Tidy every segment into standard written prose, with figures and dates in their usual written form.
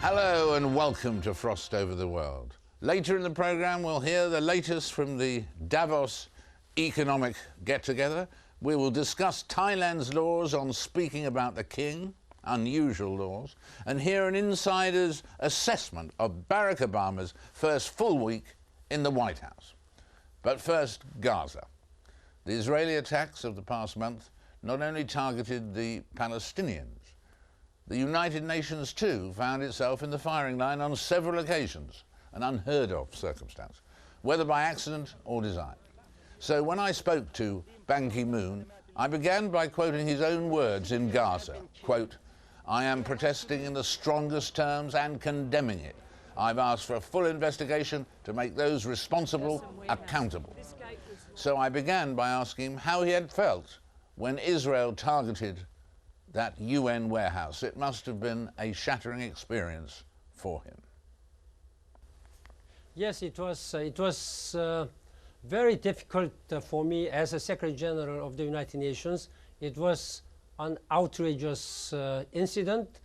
Hello and welcome to Frost Over the World. Later in the programme we'll hear the latest from the Davos economic get-together. We will discuss Thailand's laws on speaking about the king, unusual laws, and hear an insider's assessment of Barack Obama's first full week in the White House. But first, Gaza. The Israeli attacks of the past month not only targeted the Palestinians, the United Nations too found itself in the firing line on several occasions, an unheard of circumstance, whether by accident or design. So when I spoke to Ban Ki-moon, I began by quoting his own words in Gaza, quote, "I am protesting in the strongest terms and condemning it. I've asked for a full investigation to make those responsible accountable." So I began by asking him how he had felt when Israel targeted that UN warehouse. It must have been a shattering experience for him. Yes, it was very difficult for me as a Secretary General of the United Nations. It was an outrageous incident.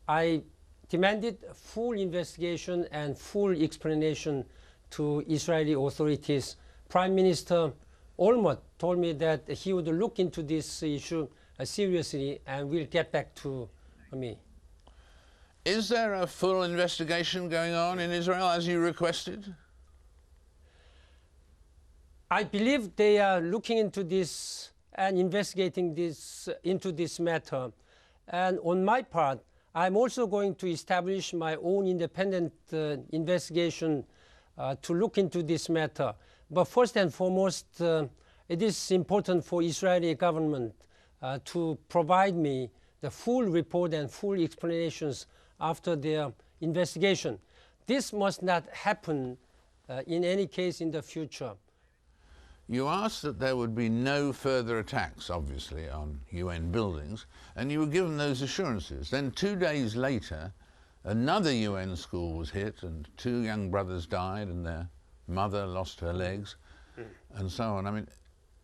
I demanded full investigation and full explanation to Israeli authorities. Prime Minister Olmert told me that he would look into this issue seriously and will get back to me. Is there a full investigation going on in Israel as you requested? I believe they are looking into this and investigating this into this matter. And on my part, I'm also going to establish my own independent investigation to look into this matter. But first and foremost, it is important for Israeli government to provide me the full report and full explanations after their investigation. This must not happen in any case in the future. You asked that there would be no further attacks, obviously, on UN buildings, and you were given those assurances. Then 2 days later, another UN school was hit and 2 young brothers died and their mother lost her legs, and so on. I mean,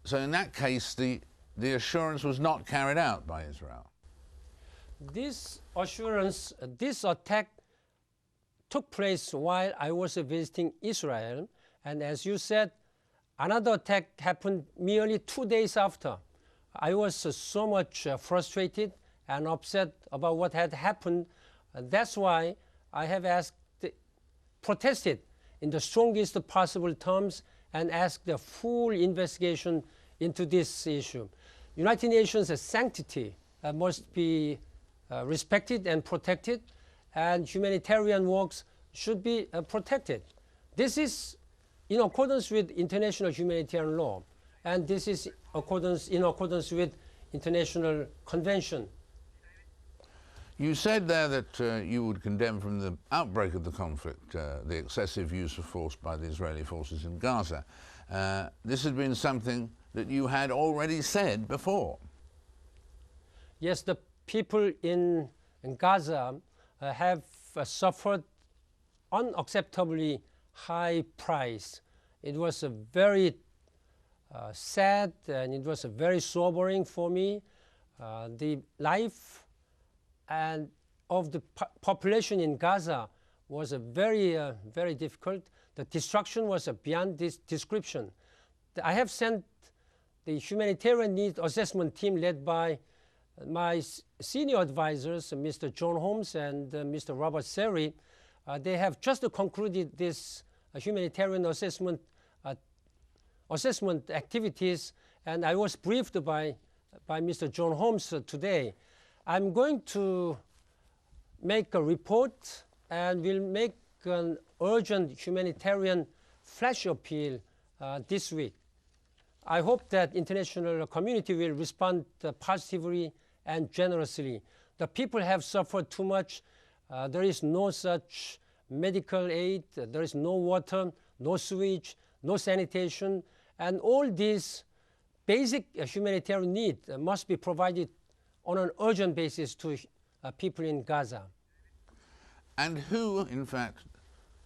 so in that case, the assurance was not carried out by Israel. This assurance, this attack took place while I was visiting Israel, and as you said, another attack happened merely 2 days after. I was so much frustrated and upset about what had happened. That's why I have protested in the strongest possible terms and asked a full investigation into this issue. United Nations sanctity must be respected and protected, and humanitarian works should be protected. This is in accordance with international humanitarian law, and this is in accordance with international convention. You said there that you would condemn from the outbreak of the conflict the excessive use of force by the Israeli forces in Gaza. This has been something that you had already said before. Yes, the people in Gaza have suffered unacceptably high price. It was a very sad and it was very sobering for me. The life and of the population in Gaza was very difficult. The destruction was beyond this description. I have sent the humanitarian needs assessment team led by my senior advisors, Mr. John Holmes and Mr. Robert Seri. They have just concluded this humanitarian assessment activities, and I was briefed by Mr. John Holmes today. I'm going to make a report and will make an urgent humanitarian flash appeal this week. I hope that international community will respond positively and generously. The people have suffered too much. There is no such medical aid, there is no water, no sewage, no sanitation, and all these basic humanitarian needs must be provided on an urgent basis to people in Gaza. And who, in fact,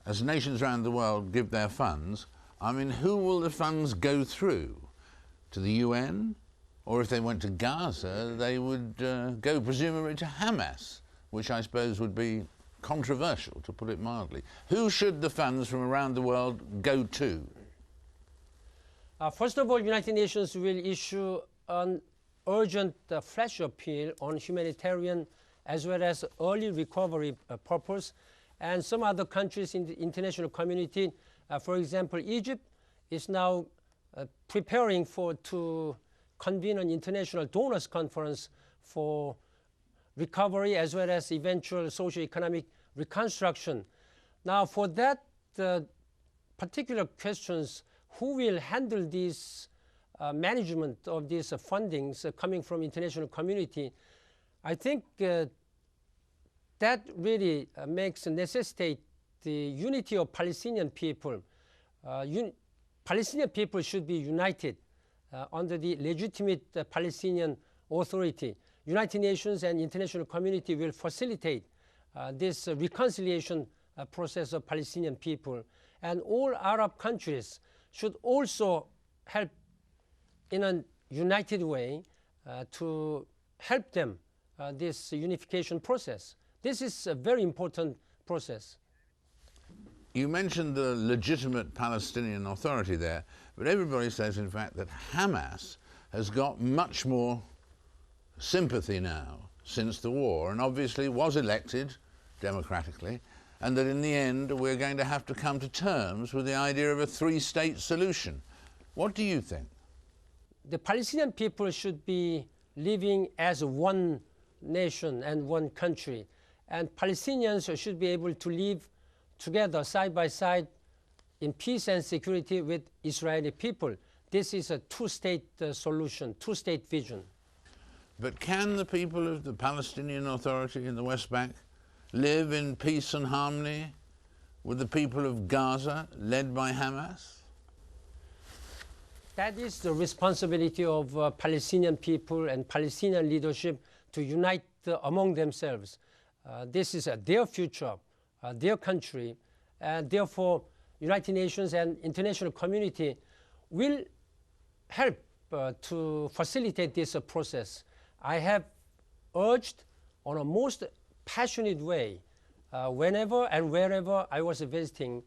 as nations around the world give their funds, I mean, who will the funds go through? To the UN? Or if they went to Gaza, they would go presumably to Hamas, which I suppose would be controversial, to put it mildly. Who should the funds from around the world go to? First of all, United Nations will issue an urgent flash appeal on humanitarian as well as early recovery purpose. And some other countries in the international community, for example, Egypt is now preparing to convene an international donors conference for recovery as well as eventual socio-economic reconstruction. Now, for that particular questions, who will handle this management of these fundings coming from international community? I think that really necessitate the unity of Palestinian people. Palestinian people should be united under the legitimate Palestinian Authority. United Nations and international community will facilitate this reconciliation process of Palestinian people. And all Arab countries should also help in a united way to help them this unification process. This is a very important process. You mentioned the legitimate Palestinian Authority there, but everybody says, in fact, that Hamas has got much more sympathy now since the war, and obviously was elected democratically, and that in the end we're going to have to come to terms with the idea of a three-state solution. What do you think? The Palestinian people should be living as one nation and one country, and Palestinians should be able to live together side by side in peace and security with Israeli people. This is a two-state solution, two-state vision. But can the people of the Palestinian Authority in the West Bank live in peace and harmony with the people of Gaza, led by Hamas? That is the responsibility of Palestinian people and Palestinian leadership to unite among themselves. This is their future, their country, and therefore United Nations and international community will help to facilitate this process. I have urged on a most passionate way whenever and wherever I was visiting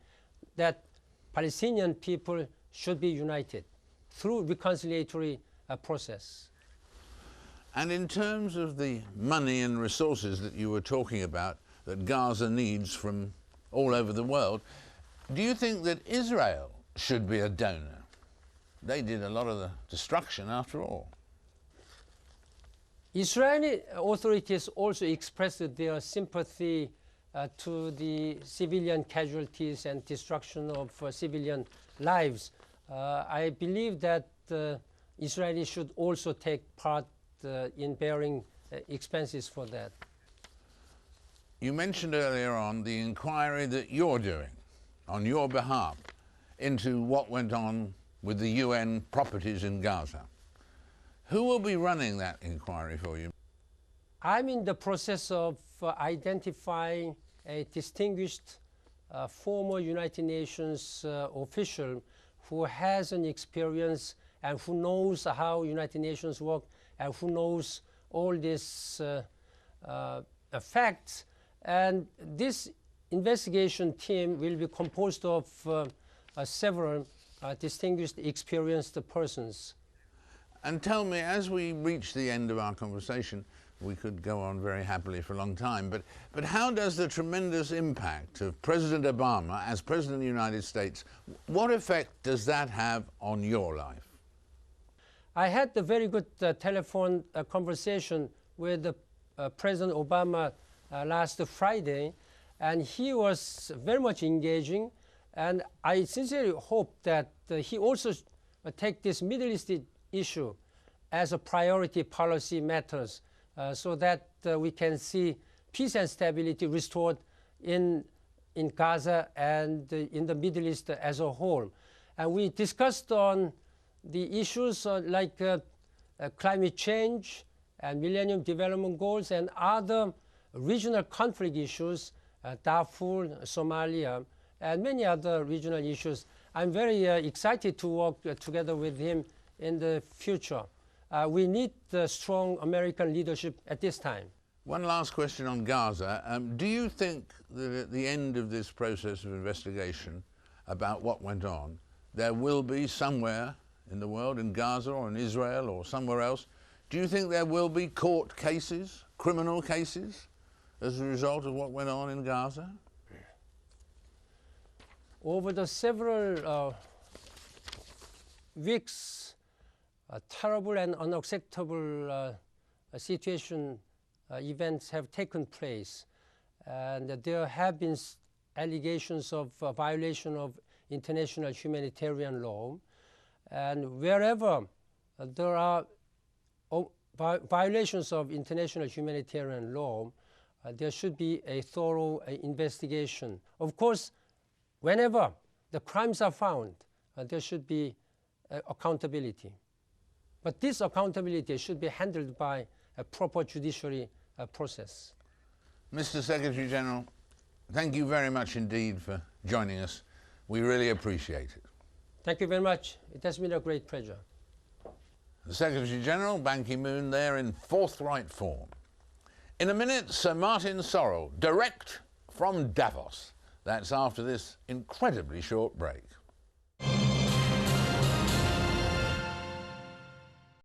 that Palestinian people should be united through reconciliatory process. And in terms of the money and resources that you were talking about that Gaza needs from all over the world, do you think that Israel should be a donor? They did a lot of the destruction after all. Israeli authorities also expressed their sympathy to the civilian casualties and destruction of civilian lives. I believe that Israelis should also take part in bearing expenses for that. You mentioned earlier on the inquiry that you're doing on your behalf into what went on with the UN properties in Gaza. Who will be running that inquiry for you? I'm in the process of identifying a distinguished former United Nations official who has an experience and who knows how United Nations work and who knows all these facts. And this investigation team will be composed of several distinguished, experienced persons. And tell me, as we reach the end of our conversation, we could go on very happily for a long time, but how does the tremendous impact of President Obama as President of the United States, what effect does that have on your life? I had a very good telephone conversation with President Obama last Friday, and he was very much engaging, and I sincerely hope that he also take this Middle East issue as a priority policy matters so that we can see peace and stability restored in Gaza and in the Middle East as a whole. And we discussed on the issues like climate change and Millennium Development Goals and other regional conflict issues, Darfur, Somalia, and many other regional issues. I'm very excited to work together with him in the future. We need strong American leadership at this time. One last question on Gaza. Do you think that at the end of this process of investigation about what went on, there will be somewhere in the world, in Gaza or in Israel or somewhere else, do you think there will be court cases, criminal cases, as a result of what went on in Gaza? Over the several weeks, terrible and unacceptable events have taken place, and there have been allegations of violation of international humanitarian law, and wherever there are violations of international humanitarian law, there should be a thorough investigation. Of course, whenever the crimes are found, there should be accountability. But this accountability should be handled by a proper judiciary process. Mr. Secretary General, thank you very much indeed for joining us. We really appreciate it. Thank you very much. It has been a great pleasure. The Secretary General, Ban Ki-moon, there in forthright form. In a minute, Sir Martin Sorrell, direct from Davos. That's after this incredibly short break.